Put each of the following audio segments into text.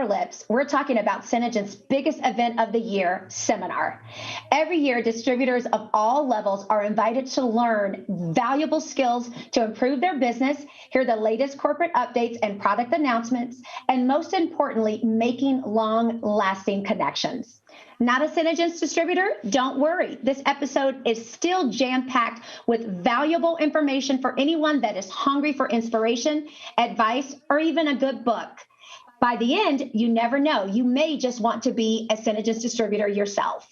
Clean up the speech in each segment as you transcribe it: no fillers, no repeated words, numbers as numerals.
Lips, we're talking about SeneGence's biggest event of the year, Seminar. Every year, distributors of all levels are invited to learn valuable skills to improve their business, hear the latest corporate updates and product announcements, and most importantly, making long-lasting connections. Not a SeneGence distributor? Don't worry. This episode is still jam-packed with valuable information for anyone that is hungry for inspiration, advice, or even a good book. By the end, you never know. You may just want to be a SeneGence distributor yourself.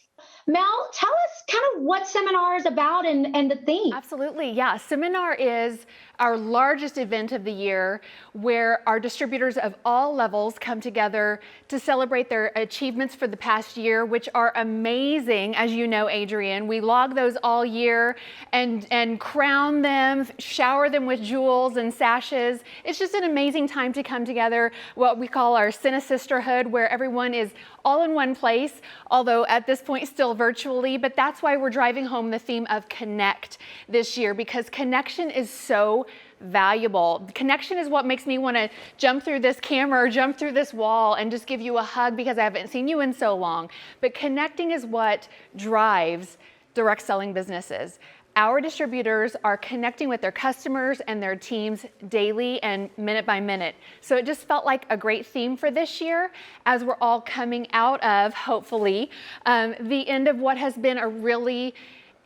Mel, tell us kind of what Seminar is about and the theme. Absolutely, yeah. Seminar is our largest event of the year where our distributors of all levels come together to celebrate their achievements for the past year, which are amazing, as you know, Adrienne. We log those all year and crown them, shower them with jewels and sashes. It's just an amazing time to come together, what we call our Sene Sisterhood, where everyone is all in one place, although at this point still virtually, but that's why we're driving home the theme of connect this year, because connection is so valuable. Connection is what makes me want to jump through this camera or jump through this wall and just give you a hug because I haven't seen you in so long. But connecting is what drives direct selling businesses. Our distributors are connecting with their customers and their teams daily and minute by minute. So it just felt like a great theme for this year as we're all coming out of, hopefully, the end of what has been a really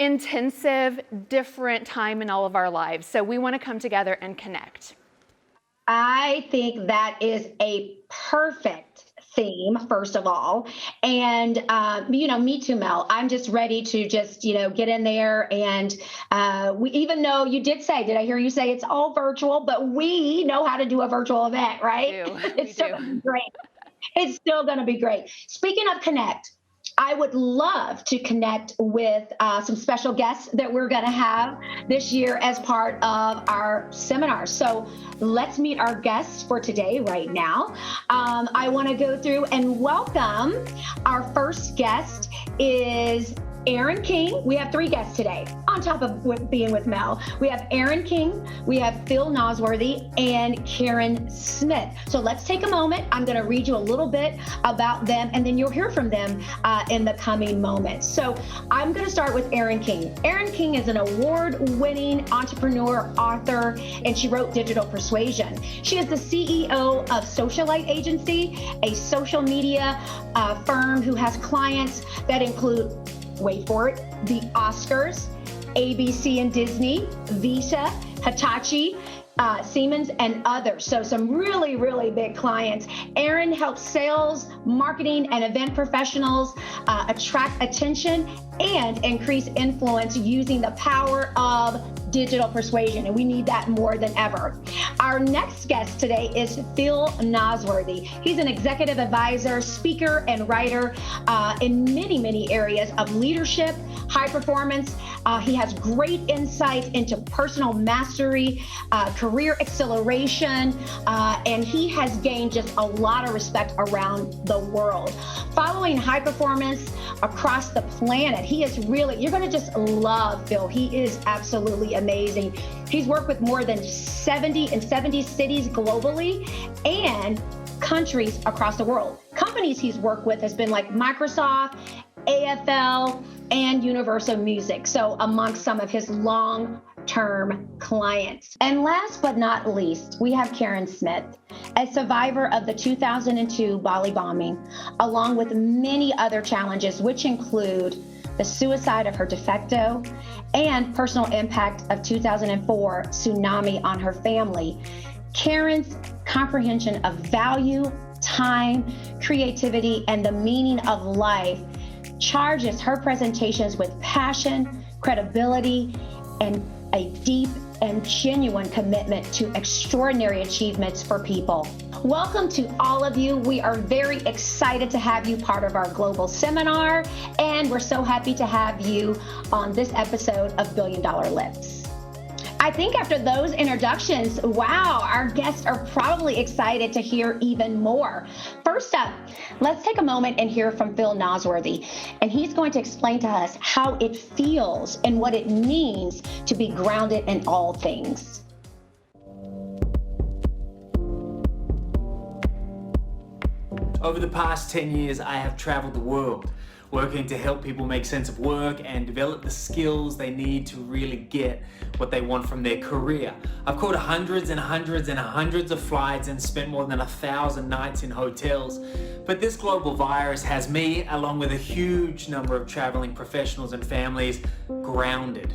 intensive, different time in all of our lives. So we want to come together and connect. I think that is a perfect theme, first of all. And, me too, Mel. I'm just ready to just, get in there. And even though you did I hear you say it's all virtual, but we know how to do a virtual event, right? It's still going to be great. It's still going to be great. Speaking of connect, I would love to connect with some special guests that we're going to have this year as part of our seminar. So let's meet our guests for today right now. I want to go through and welcome our first guest is Erin King. We have 3 guests today on top of being with Mel. We have Erin King, we have Phil Nosworthy, and Karen Smith. So let's take a moment. I'm going to read you a little bit about them, and then you'll hear from them in the coming moments. So I'm going to start with Erin King. Erin King is an award-winning entrepreneur, author, and she wrote Digital Persuasion. She is the CEO of Socialite Agency, a social media firm who has clients that include, wait for it, the Oscars, ABC and Disney, Visa, Hitachi, Siemens, and others. So some really, really big clients. Erin helps sales, marketing, and event professionals attract attention and increase influence using the power of digital persuasion, and we need that more than ever. Our next guest today is Phil Nosworthy. He's an executive advisor, speaker, and writer in many, many areas of leadership, high performance. He has great insights into personal mastery, career acceleration, and he has gained just a lot of respect around the world. Following high performance across the planet, he is really, you're going to just love Phil. He is absolutely amazing. He's worked with more than 70 cities globally and countries across the world. Companies he's worked with has been like Microsoft, AFL, and Universal Music. So amongst some of his long-term clients. And last but not least, we have Karen Smith, a survivor of the 2002 Bali bombing, along with many other challenges, which include the suicide of her de facto and personal impact of 2004 tsunami on her family. Karen's comprehension of value, time, creativity, and the meaning of life charges her presentations with passion, credibility, and a deep and genuine commitment to extraordinary achievements for people. Welcome to all of you. We are very excited to have you part of our global seminar, and we're so happy to have you on this episode of Billion Dollar Lips. I think after those introductions, wow, our guests are probably excited to hear even more. First up, let's take a moment and hear from Phil Nosworthy, and he's going to explain to us how it feels and what it means to be grounded in all things. Over the past 10 years, I have traveled the world, working to help people make sense of work and develop the skills they need to really get what they want from their career. I've caught hundreds and hundreds and hundreds of flights and spent more than 1,000 nights in hotels. But this global virus has me, along with a huge number of traveling professionals and families, grounded.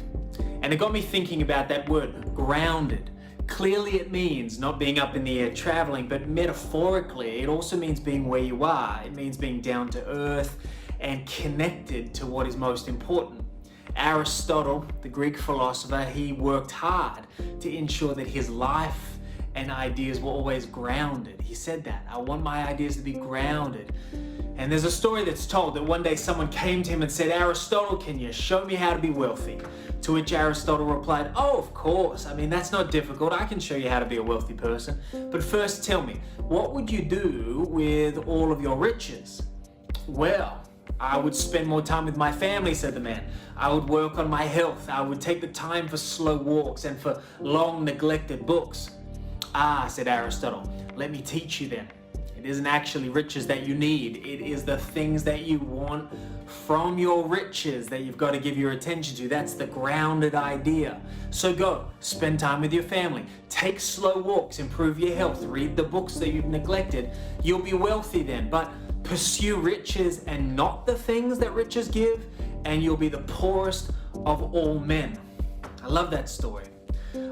And it got me thinking about that word, grounded. Clearly it means not being up in the air traveling, but metaphorically it also means being where you are. It means being down to earth and connected to what is most important. Aristotle, the Greek philosopher, he worked hard to ensure that his life and ideas were always grounded. He said that, I want my ideas to be grounded. And there's a story that's told that one day someone came to him and said, Aristotle, can you show me how to be wealthy? To which Aristotle replied, oh, of course. I mean, that's not difficult. I can show you how to be a wealthy person. But first tell me, what would you do with all of your riches? Well, I would spend more time with my family, said the man. I would work on my health. I would take the time for slow walks and for long neglected books. Ah, said Aristotle, let me teach you then. It isn't actually riches that you need. It is the things that you want from your riches that you've got to give your attention to. That's the grounded idea. So go, spend time with your family. Take slow walks, improve your health, read the books that you've neglected. You'll be wealthy then. But pursue riches and not the things that riches give, and you'll be the poorest of all men. I love that story.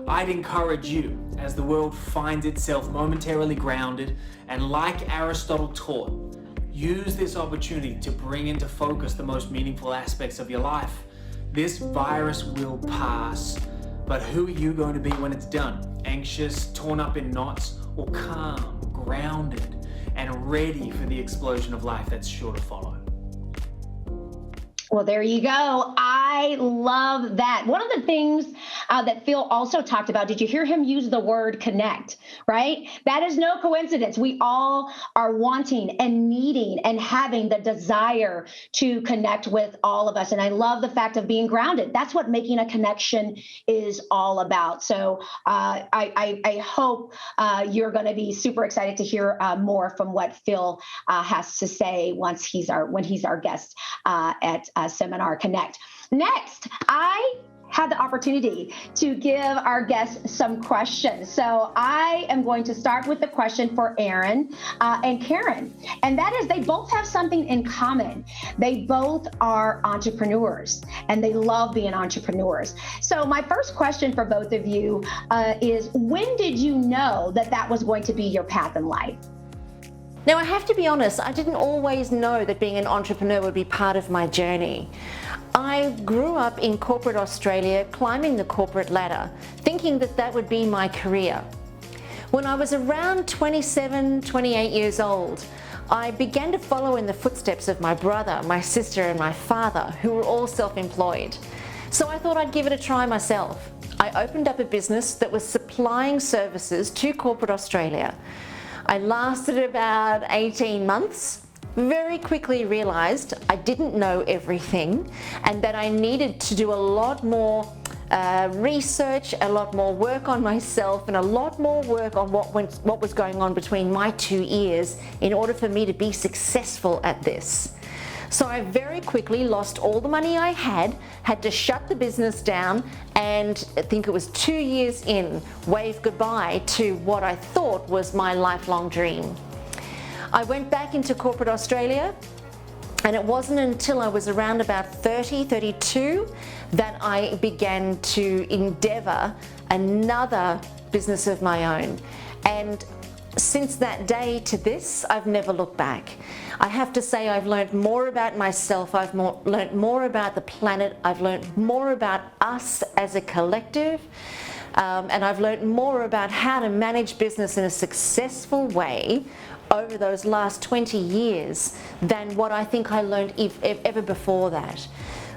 I'd encourage you, as the world finds itself momentarily grounded, and like Aristotle taught, use this opportunity to bring into focus the most meaningful aspects of your life. This virus will pass, but who are you going to be when it's done? Anxious, torn up in knots, or calm, grounded, and ready for the explosion of life that's sure to follow? Well, there you go. I love that. One of the things that Phil also talked about, did you hear him use the word connect, right? That is no coincidence. We all are wanting and needing and having the desire to connect with all of us. And I love the fact of being grounded. That's what making a connection is all about. So I hope you're going to be super excited to hear more from what Phil has to say when he's our guest at Seminar Connect. Next, I had the opportunity to give our guests some questions. So I am going to start with the question for Erin and Karen, and that is they both have something in common. They both are entrepreneurs and they love being entrepreneurs. So my first question for both of you is, when did you know that that was going to be your path in life? Now, I have to be honest, I didn't always know that being an entrepreneur would be part of my journey. I grew up in corporate Australia, climbing the corporate ladder, thinking that that would be my career. When I was around 27, 28 years old, I began to follow in the footsteps of my brother, my sister, and my father, who were all self-employed. So I thought I'd give it a try myself. I opened up a business that was supplying services to corporate Australia. I lasted about 18 months, very quickly realized I didn't know everything and that I needed to do a lot more research, a lot more work on myself, and a lot more work on what was going on between my two ears in order for me to be successful at this. So I very quickly lost all the money I had to shut the business down, and I think it was 2 years in, wave goodbye to what I thought was my lifelong dream. I went back into corporate Australia, and it wasn't until I was around about 30, 32 that I began to endeavor another business of my own. And since that day to this, I've never looked back. I have to say I've learned more about myself, I've learned more about the planet, I've learned more about us as a collective, and I've learned more about how to manage business in a successful way over those last 20 years than what I think I learned ever before that.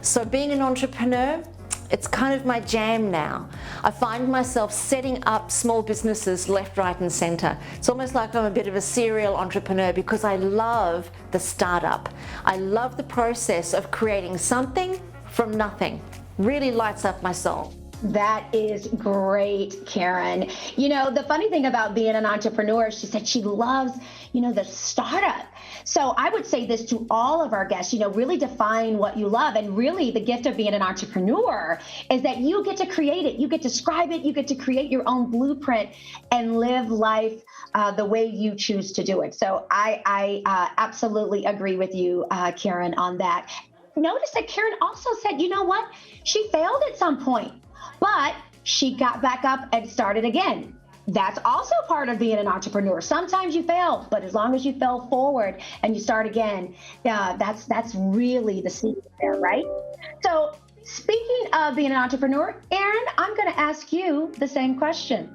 So being an entrepreneur, it's kind of my jam now. I find myself setting up small businesses left, right, and center. It's almost like I'm a bit of a serial entrepreneur because I love the startup. I love the process of creating something from nothing. Really lights up my soul. That is great, Karen. You know, the funny thing about being an entrepreneur, she said she loves, the startup. So I would say this to all of our guests, really define what you love. And really the gift of being an entrepreneur is that you get to create it. You get to scribe it. You get to create your own blueprint and live life the way you choose to do it. So I absolutely agree with you, Karen, on that. Notice that Karen also said, you know what? She failed at some point, but she got back up and started again. That's also part of being an entrepreneur. Sometimes you fail, but as long as you fell forward and you start again, that's really the secret there, right? So speaking of being an entrepreneur, Erin, I'm going to ask you the same question.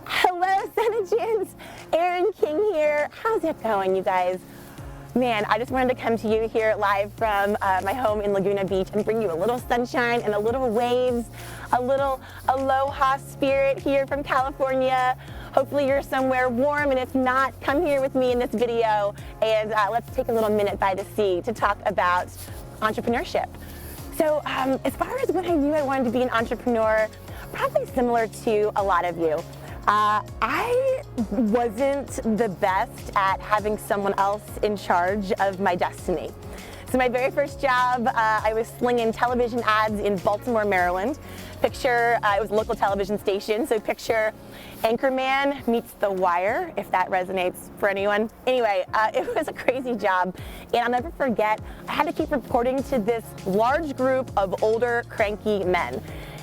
Hello, SeneGence. Erin King here. How's it going, you guys? Man, I just wanted to come to you here live from my home in Laguna Beach and bring you a little sunshine and a little waves, a little aloha spirit here from California. Hopefully you're somewhere warm, and if not, come here with me in this video and let's take a little minute by the sea to talk about entrepreneurship. So as far as when I knew I wanted to be an entrepreneur, probably similar to a lot of you. I wasn't the best at having someone else in charge of my destiny. So my very first job, I was slinging television ads in Baltimore, Maryland. Picture, it was a local television station, so picture Anchorman meets The Wire, if that resonates for anyone. Anyway, it was a crazy job, and I'll never forget, I had to keep reporting to this large group of older, cranky men.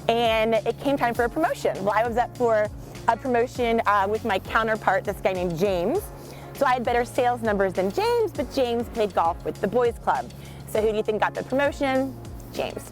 And it came time for a promotion. Well, I was up for a promotion with my counterpart, this guy named James. So I had better sales numbers than James, but James played golf with the boys club. So who do you think got the promotion? James.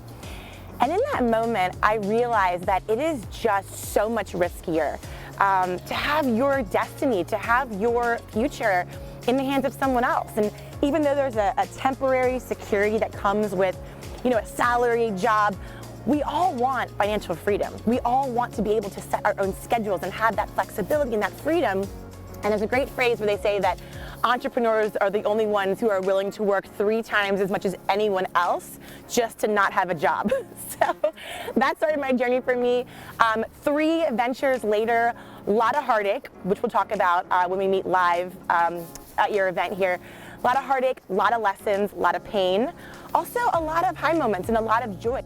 And in that moment, I realized that it is just so much riskier to have your destiny, to have your future in the hands of someone else. And even though there's a temporary security that comes with, a salary job, we all want financial freedom. We all want to be able to set our own schedules and have that flexibility and that freedom. And there's a great phrase where they say that entrepreneurs are the only ones who are willing to work 3 times as much as anyone else just to not have a job. So that started my journey for me. 3 ventures later, a lot of heartache, which we'll talk about when we meet live at your event here. A lot of heartache, a lot of lessons, a lot of pain. Also a lot of high moments and a lot of joy.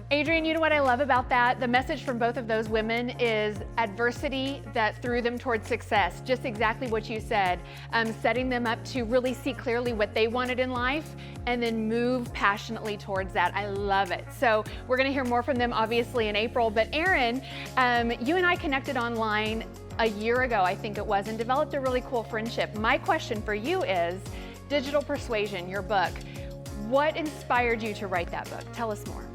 Adrienne, you know what I love about that? The message from both of those women is adversity that threw them towards success. Just exactly what you said. Setting them up to really see clearly what they wanted in life and then move passionately towards that. I love it. So we're going to hear more from them obviously in April. But Erin, you and I connected online a year ago, I think it was, and developed a really cool friendship. My question for you is, Digital Persuasion, your book. What inspired you to write that book? Tell us more.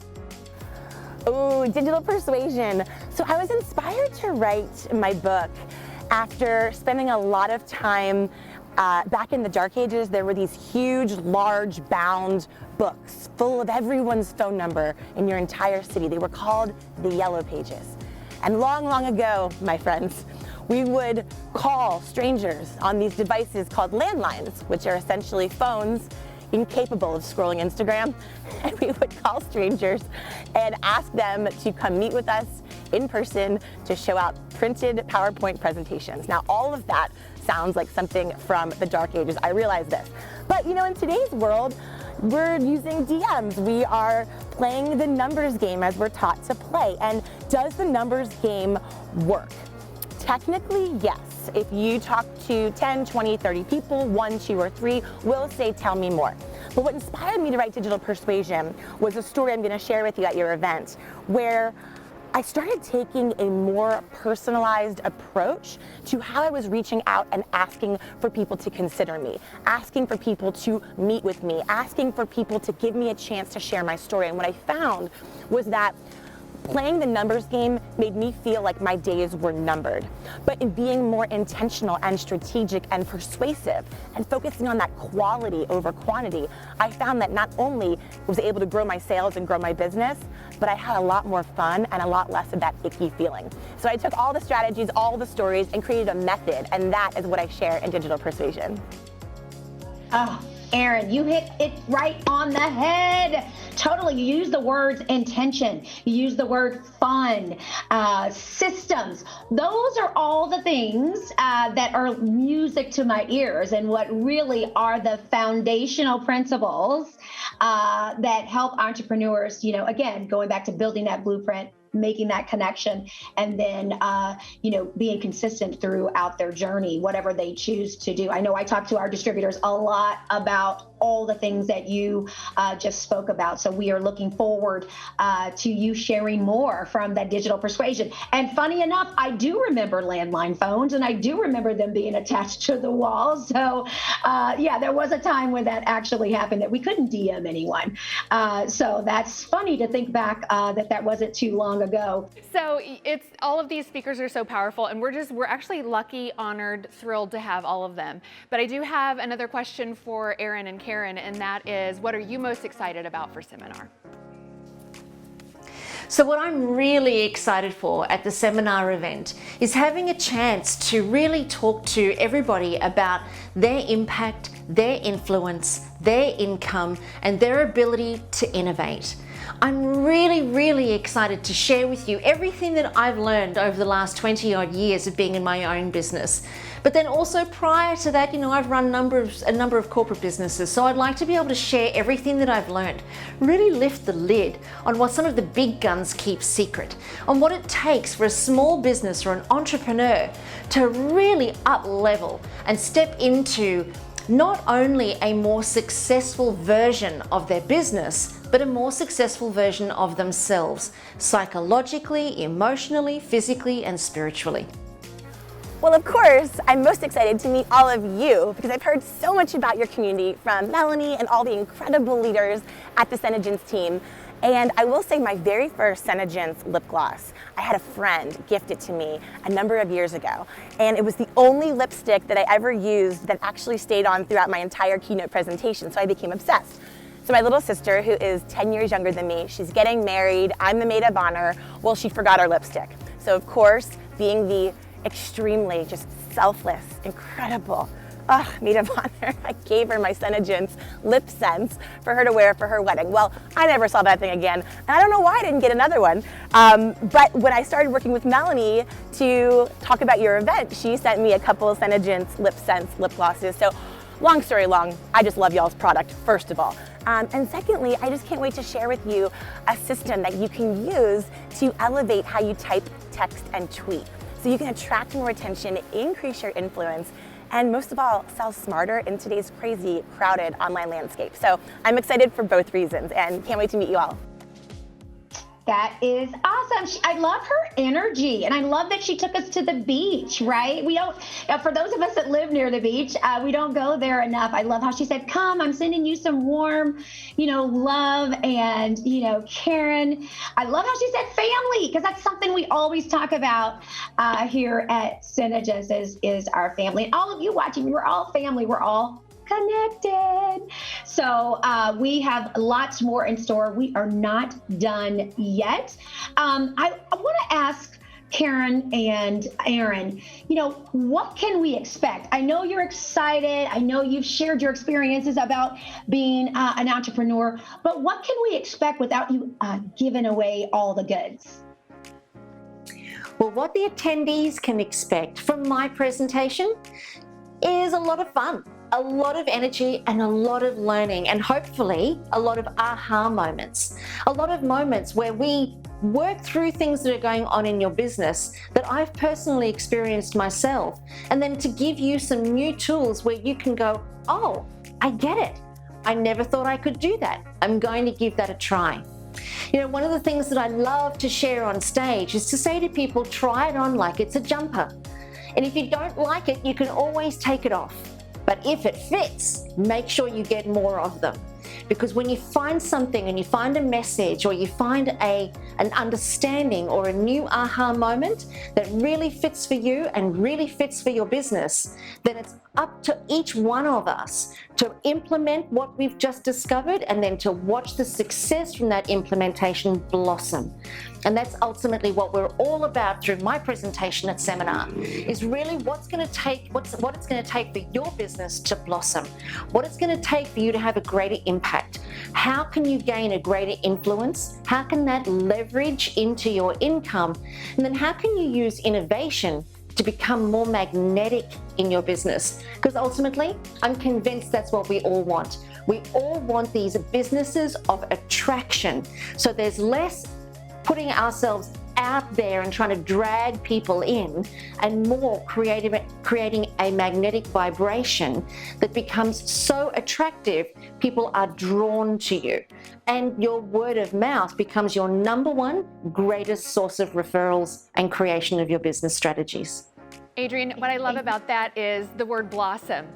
Oh, Digital Persuasion. So I was inspired to write my book after spending a lot of time back in the dark ages. There were these huge, large, bound books full of everyone's phone number in your entire city. They were called the Yellow Pages. And long, long ago, my friends, we would call strangers on these devices called landlines, which are essentially phones incapable of scrolling Instagram, and we would call strangers and ask them to come meet with us in person to show out printed PowerPoint presentations. Now, all of that sounds like something from the dark ages. I realize this. But in today's world, we're using DMs. We are playing the numbers game as we're taught to play. And does the numbers game work? Technically, yes. If you talk to 10, 20, 30 people, 1, 2, or 3 will say, tell me more. But what inspired me to write Digital Persuasion was a story I'm going to share with you at your event, where I started taking a more personalized approach to how I was reaching out and asking for people to consider me, asking for people to meet with me, asking for people to give me a chance to share my story. And what I found was that playing the numbers game made me feel like my days were numbered. But in being more intentional and strategic and persuasive and focusing on that quality over quantity, I found that not only was I able to grow my sales and grow my business, but I had a lot more fun and a lot less of that icky feeling. So I took all the strategies, all the stories, and created a method, and that is what I share in Digital Persuasion. Oh, Erin, you hit it right on the head. Totally. You use the words intention. You use the word fun, systems. Those are all the things that are music to my ears and what really are the foundational principles that help entrepreneurs, again, going back to building that blueprint, making that connection, and then, being consistent throughout their journey, whatever they choose to do. I know I talk to our distributors a lot about all the things that you just spoke about. So we are looking forward to you sharing more from that digital persuasion. And funny enough, I do remember landline phones, and I do remember them being attached to the walls. So there was a time when that actually happened, that we couldn't DM anyone. So that's funny to think back that wasn't too long ago. So it's all of these speakers are so powerful, and we're actually lucky, honored, thrilled to have all of them. But I do have another question for Erin and Karen, and that is, what are you most excited about for seminar? So what I'm really excited for at the seminar event is having a chance to really talk to everybody about their impact, their influence, their income, and their ability to innovate. I'm really, really excited to share with you everything that I've learned over the last 20 odd years of being in my own business. But then also prior to that, I've run a number of corporate businesses. So I'd like to be able to share everything that I've learned, really lift the lid on what some of the big guns keep secret, on what it takes for a small business or an entrepreneur to really up level and step into not only a more successful version of their business, but a more successful version of themselves, psychologically, emotionally, physically, and spiritually. Well, of course, I'm most excited to meet all of you because I've heard so much about your community from Melanie and all the incredible leaders at the SeneGence team. And I will say my very first SeneGence lip gloss, I had a friend gift it to me a number of years ago. And it was the only lipstick that I ever used that actually stayed on throughout my entire keynote presentation. So I became obsessed. So my little sister, who is 10 years younger than me, she's getting married, I'm the maid of honor. Well, she forgot her lipstick. So of course, being the extremely just selfless, incredible maid of honor, I gave her my SeneGence lip scents for her to wear for her wedding. Well, I never saw that thing again, and I don't know why I didn't get another one. But when I started working with Melanie to talk about your event, she sent me a couple of SeneGence lip scents, lip glosses. So long story long, I just love y'all's product, first of all. And secondly, I just can't wait to share with you a system that you can use to elevate how you type, text, and tweet. So you can attract more attention, increase your influence, and most of all, sell smarter in today's crazy, crowded online landscape. So I'm excited for both reasons and can't wait to meet you all. That is awesome. I love her energy, and I love that she took us to the beach, right? We don't, for those of us that live near the beach, we don't go there enough. I love how she said, come, I'm sending you some warm, love, and, Karen. I love how she said family, because that's something we always talk about here at SeneGence is our family. And all of you watching, we're all family. We're all connected. So we have lots more in store. We are not done yet. I want to ask Karen and Erin, what can we expect? I know you're excited. I know you've shared your experiences about being an entrepreneur, but what can we expect without you giving away all the goods? Well, what the attendees can expect from my presentation is a lot of fun, a lot of energy, and a lot of learning, and hopefully a lot of aha moments. A lot of moments where we work through things that are going on in your business that I've personally experienced myself, and then to give you some new tools where you can go, oh, I get it. I never thought I could do that. I'm going to give that a try. One of the things that I love to share on stage is to say to people, try it on like it's a jumper. And if you don't like it, you can always take it off. But if it fits, make sure you get more of them. Because when you find something and you find a message or you find a an understanding or a new aha moment that really fits for you and really fits for your business, then it's up to each one of us to implement what we've just discovered and then to watch the success from that implementation blossom. And that's ultimately what we're all about through my presentation at Seminar, is really what it's going to take for your business to blossom, what it's going to take for you to have a greater impact. How can you gain a greater influence? How can that leverage into your income? And then how can you use innovation to become more magnetic in your business? Because ultimately, I'm convinced that's what we all want. We all want these businesses of attraction. So there's less putting ourselves out there and trying to drag people in, and more creating a magnetic vibration that becomes so attractive, people are drawn to you. And your word of mouth becomes your number one greatest source of referrals and creation of your business strategies. Adrienne, what I love about that is the word blossom.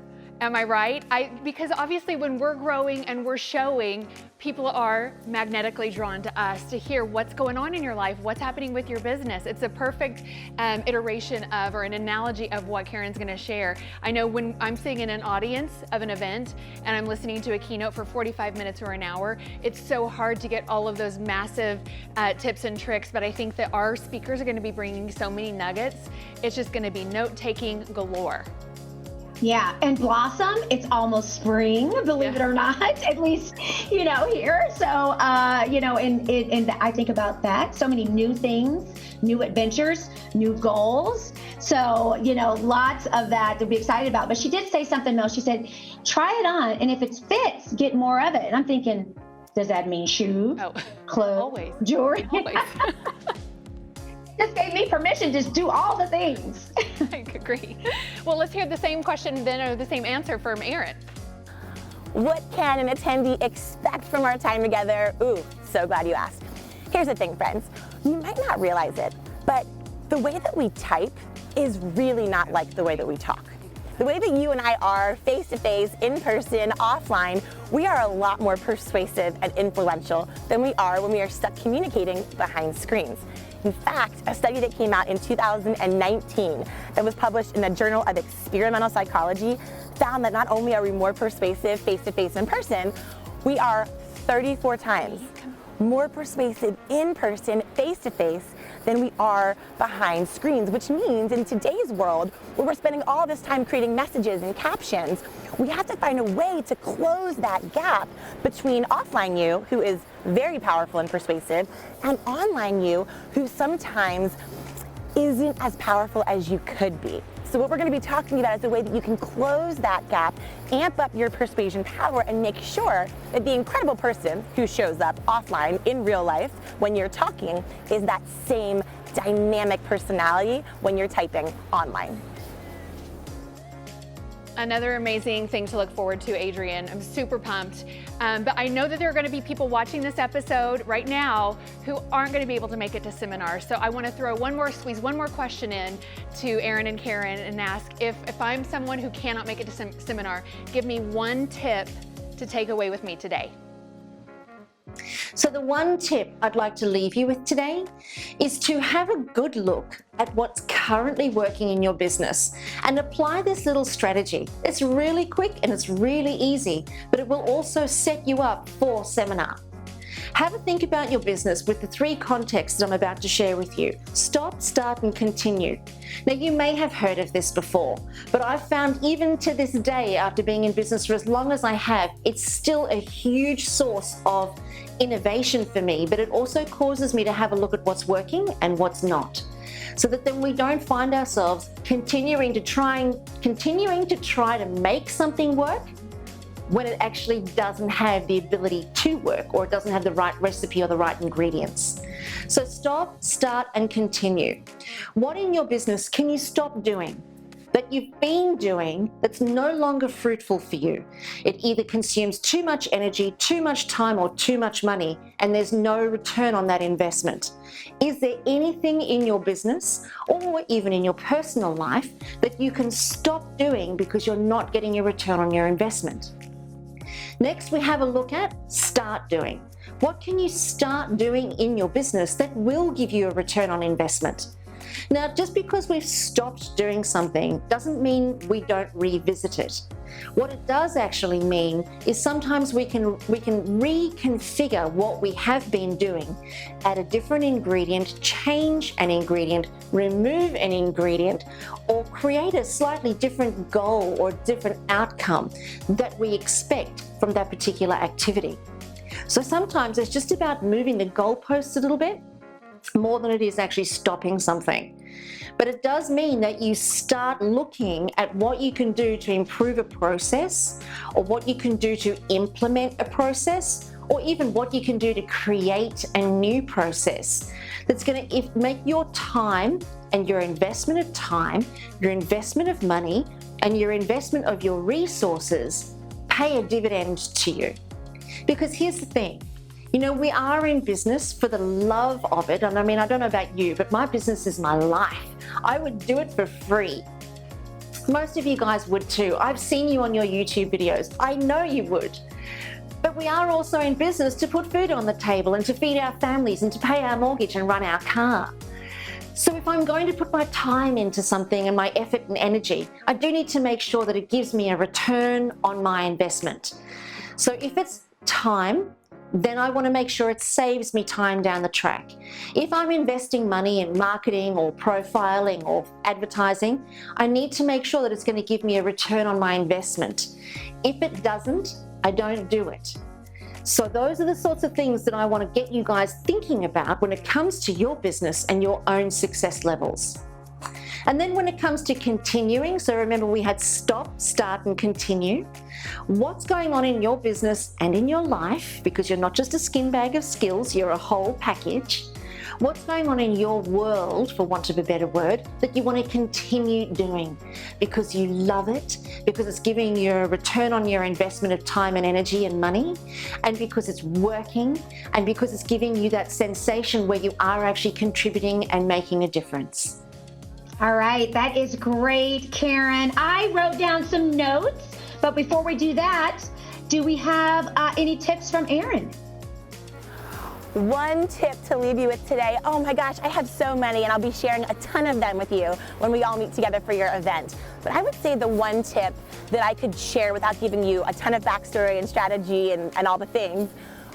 Am I right? Because obviously when we're growing and we're showing, people are magnetically drawn to us to hear what's going on in your life, what's happening with your business. It's a perfect iteration of, or an analogy of what Karen's gonna share. I know when I'm sitting in an audience of an event and I'm listening to a keynote for 45 minutes or an hour, it's so hard to get all of those massive tips and tricks, but I think that our speakers are gonna be bringing so many nuggets. It's just gonna be note-taking galore. Yeah, and blossom, it's almost spring, believe it or not, at least, here. So, and I think about that. So many new things, new adventures, new goals. So, lots of that to be excited about. But she did say something, Mel. She said, try it on, and if it fits, get more of it. And I'm thinking, does that mean shoes, clothes, always. Jewelry? Always. Just gave me permission to do all the things. I agree. Well, let's hear the same question then, or the same answer from Erin. What can an attendee expect from our time together? Ooh, so glad you asked. Here's the thing, friends. You might not realize it, but the way that we type is really not like the way that we talk. The way that you and I are face-to-face, in person, offline, we are a lot more persuasive and influential than we are when we are stuck communicating behind screens. In fact, a study that came out in 2019 that was published in the Journal of Experimental Psychology found that not only are we more persuasive face-to-face in person, we are 34 times more persuasive in person, face-to-face, than we are behind screens, which means in today's world, where we're spending all this time creating messages and captions, we have to find a way to close that gap between offline you, who is very powerful and persuasive, and online you, who sometimes isn't as powerful as you could be. So what we're going to be talking about is a way that you can close that gap, amp up your persuasion power, and make sure that the incredible person who shows up offline in real life when you're talking is that same dynamic personality when you're typing online. Another amazing thing to look forward to, Adrienne. I'm super pumped. But I know that there are going to be people watching this episode right now who aren't going to be able to make it to seminar. So I want to squeeze one more question in to Erin and Karen and ask if I'm someone who cannot make it to seminar, give me one tip to take away with me today. So the one tip I'd like to leave you with today is to have a good look at what's currently working in your business and apply this little strategy. It's really quick and it's really easy, but it will also set you up for seminar. Have a think about your business with the 3 contexts that I'm about to share with you. Stop, start, and continue. Now, you may have heard of this before, but I've found even to this day, after being in business for as long as I have, it's still a huge source of innovation for me, but it also causes me to have a look at what's working and what's not, so that then we don't find ourselves continuing to try to make something work when it actually doesn't have the ability to work, or it doesn't have the right recipe or the right ingredients. So stop, start, and continue. What in your business can you stop doing that you've been doing that's no longer fruitful for you? It either consumes too much energy, too much time, or too much money, and there's no return on that investment. Is there anything in your business or even in your personal life that you can stop doing because you're not getting a return on your investment? Next, we have a look at start doing. What can you start doing in your business that will give you a return on investment? Now, just because we've stopped doing something doesn't mean we don't revisit it. What it does actually mean is sometimes we can reconfigure what we have been doing, add a different ingredient, change an ingredient, remove an ingredient, or create a slightly different goal or different outcome that we expect from that particular activity. So sometimes it's just about moving the goalposts a little bit more than it is actually stopping something. But it does mean that you start looking at what you can do to improve a process, or what you can do to implement a process, or even what you can do to create a new process that's going to make your time and your investment of time, your investment of money, and your investment of your resources pay a dividend to you. Because here's the thing. You know, we are in business for the love of it. And I mean, I don't know about you, but my business is my life. I would do it for free. Most of you guys would too. I've seen you on your YouTube videos. I know you would. But we are also in business to put food on the table and to feed our families and to pay our mortgage and run our car. So if I'm going to put my time into something and my effort and energy, I do need to make sure that it gives me a return on my investment. So if it's time, then I want to make sure it saves me time down the track. If I'm investing money in marketing or profiling or advertising, I need to make sure that it's going to give me a return on my investment. If it doesn't, I don't do it. So those are the sorts of things that I want to get you guys thinking about when it comes to your business and your own success levels. And then when it comes to continuing, so remember we had stop, start, and continue. What's going on in your business and in your life, because you're not just a skin bag of skills, you're a whole package. What's going on in your world, for want of a better word, that you want to continue doing because you love it, because it's giving you a return on your investment of time and energy and money, and because it's working, and because it's giving you that sensation where you are actually contributing and making a difference. All right, that is great, Karen. I wrote down some notes, but before we do that, do we have any tips from Erin? One tip to leave you with today. Oh my gosh, I have so many, and I'll be sharing a ton of them with you when we all meet together for your event. But I would say the one tip that I could share without giving you a ton of backstory and strategy and all the things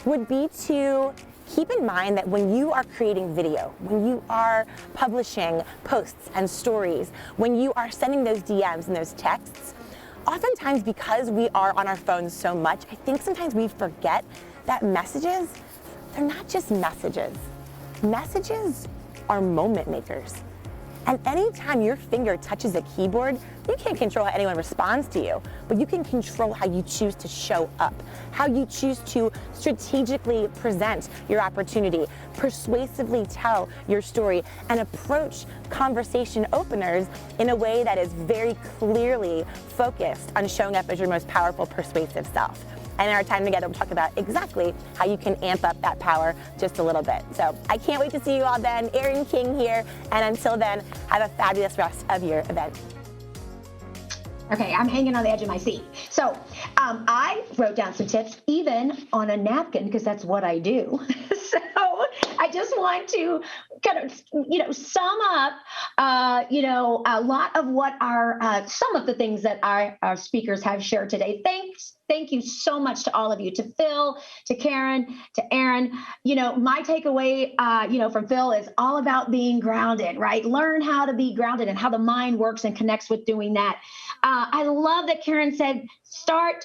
would be to keep in mind that when you are creating video, when you are publishing posts and stories, when you are sending those DMs and those texts, oftentimes because we are on our phones so much, I think sometimes we forget that messages, they're not just messages. Messages are moment makers. And anytime your finger touches a keyboard, you can't control how anyone responds to you, but you can control how you choose to show up, how you choose to strategically present your opportunity, persuasively tell your story, and approach conversation openers in a way that is very clearly focused on showing up as your most powerful, persuasive self. And in our time together, we'll talk about exactly how you can amp up that power just a little bit. So I can't wait to see you all then. Erin King here. And until then, have a fabulous rest of your event. Okay, I'm hanging on the edge of my seat. So I wrote down some tips, even on a napkin, because that's what I do. So I just want to kind of, sum up, a lot of what some of the things that our speakers have shared today. Thank you so much to all of you, to Phil, to Karen, to Erin. My takeaway, from Phil is all about being grounded, right? Learn how to be grounded and how the mind works and connects with doing that. I love that Karen said, stop,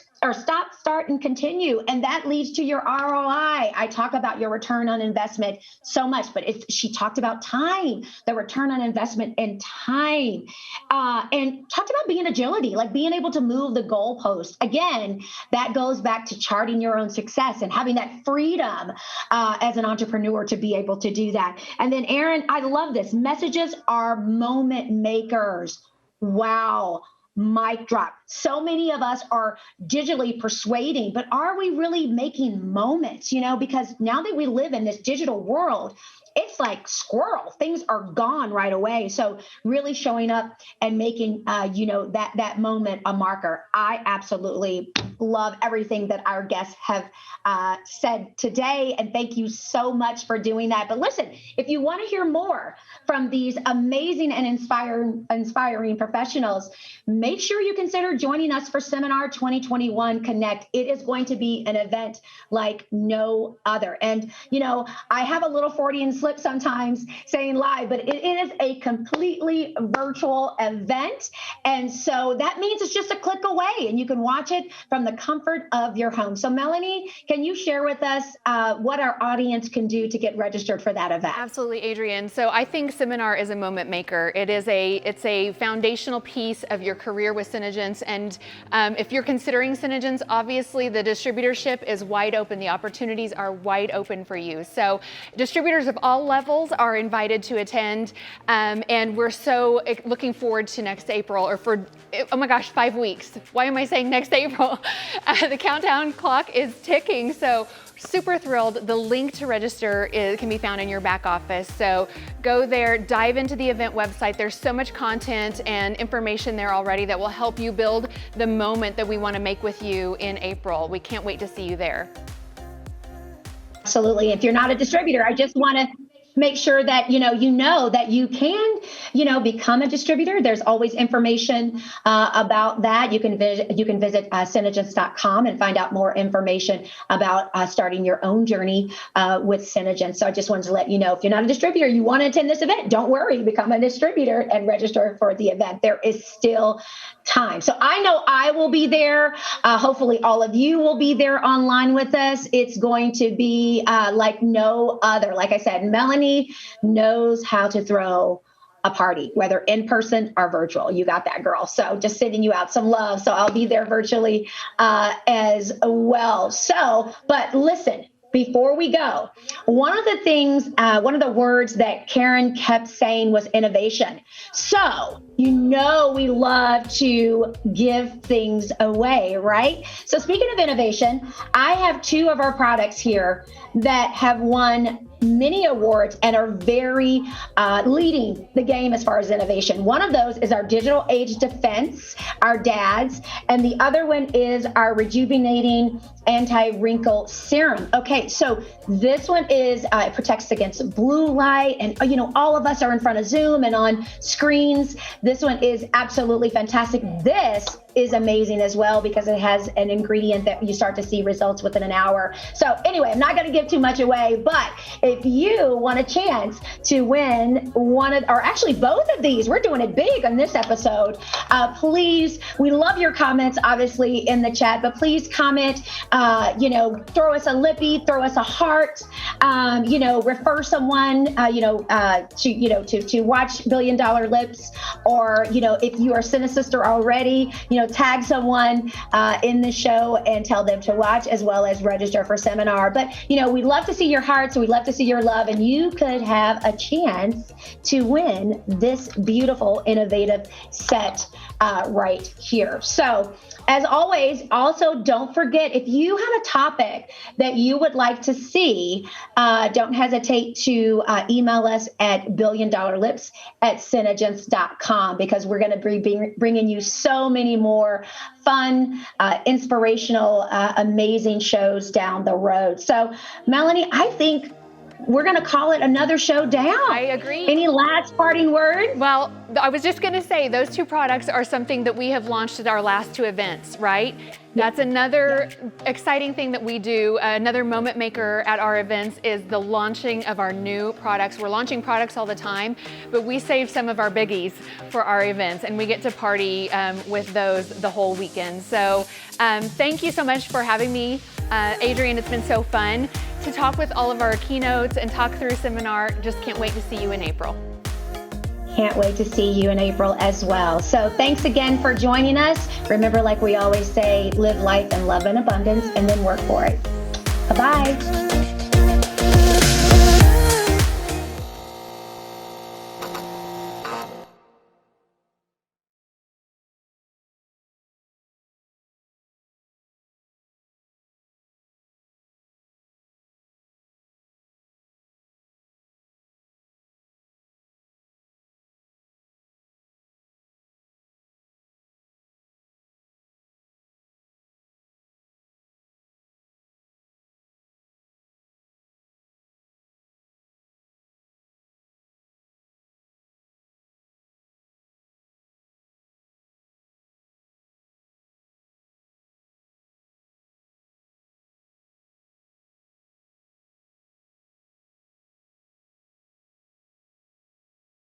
start, and continue. And that leads to your ROI. I talk about your return on investment so much, but she talked about time, the return on investment and time, and talked about being agility, like being able to move the goalpost. Again, that goes back to charting your own success and having that freedom as an entrepreneur to be able to do that. And then Erin, I love this. Messages are moment makers. Wow. Mic drop. So many of us are digitally persuading, but are we really making moments, because now that we live in this digital world, it's like squirrel. Things are gone right away. So really showing up and making, that moment a marker. I absolutely love everything that our guests have said today. And thank you so much for doing that. But listen, if you want to hear more from these amazing and inspiring professionals, make sure you consider joining us for Seminar 2021 Connect. It is going to be an event like no other. And, I have a little Freudian slip sometimes saying live, but it is a completely virtual event. And so that means it's just a click away and you can watch it from the comfort of your home. So Melanie, can you share with us what our audience can do to get registered for that event? Absolutely, Adrienne. So I think Seminar is a moment maker. It's a foundational piece of your career with SeneGence. And if you're considering SeneGence, obviously the distributorship is wide open. The opportunities are wide open for you. So distributors of all levels are invited to attend. And we're so looking forward to next April, or for, oh my gosh, 5 weeks. Why am I saying next April? The countdown clock is ticking. So super thrilled. The link to register can be found in your back office. So go there, dive into the event website. There's so much content and information there already that will help you build the moment that we want to make with you in April. We can't wait to see you there. Absolutely. If you're not a distributor, I just want to make sure that you know that you can become a distributor. There's always information about that. You can visit SeneGence.com and find out more information about starting your own journey with SeneGence. So I just wanted to let you know, if you're not a distributor, you want to attend this event, don't worry, become a distributor and register for the event. There is still time. So I know I will be there. Hopefully all of you will be there online with us. It's going to be like no other. Like I said, Melanie knows how to throw a party, whether in person or virtual. You got that, girl. So just sending you out some love. So I'll be there virtually as well. So, but listen, before we go, one of the words that Karen kept saying was innovation. So, we love to give things away, right? So speaking of innovation, I have 2 of our products here that have won many awards and are very leading the game as far as innovation. One of those is our Digital Age Defense, our DADS, and the other one is our Rejuvenating Anti-Wrinkle Serum. Okay, so this one is, it protects against blue light, and all of us are in front of Zoom and on screens. This one is absolutely fantastic. This is amazing as well because it has an ingredient that you start to see results within an hour. So anyway, I'm not going to give too much away, but if you want a chance to win one of, or actually both of these, we're doing it big on this episode. Please, we love your comments, obviously, in the chat, but please comment, throw us a lippy, throw us a heart, refer someone, to watch $1 Billion Lips, or, if you are Cinesister already, tag someone in the show and tell them to watch, as well as register for Seminar. But, we'd love to see your hearts. We'd love to see your love, and you could have a chance to win this beautiful, innovative set right here. So as always, also don't forget, if you have a topic that you would like to see, don't hesitate to email us at BillionDollarLips@SeneGence.com, because we're going to be bringing you so many more fun, inspirational, amazing shows down the road. So Melanie, I think we're going to call it another show down. I agree. Any last parting word? Well, I was just going to say those 2 products are something that we have launched at our last 2 events, right? That's another exciting thing that we do. Another moment maker at our events is the launching of our new products. We're launching products all the time, but we save some of our biggies for our events, and we get to party with those the whole weekend. So thank you so much for having me, Adrienne. It's been so fun to talk with all of our keynotes and talk through Seminar. Just can't wait to see you in April. Can't wait to see you in April as well. So thanks again for joining us. Remember, like we always say, live life and love in abundance, and then work for it. Bye-bye.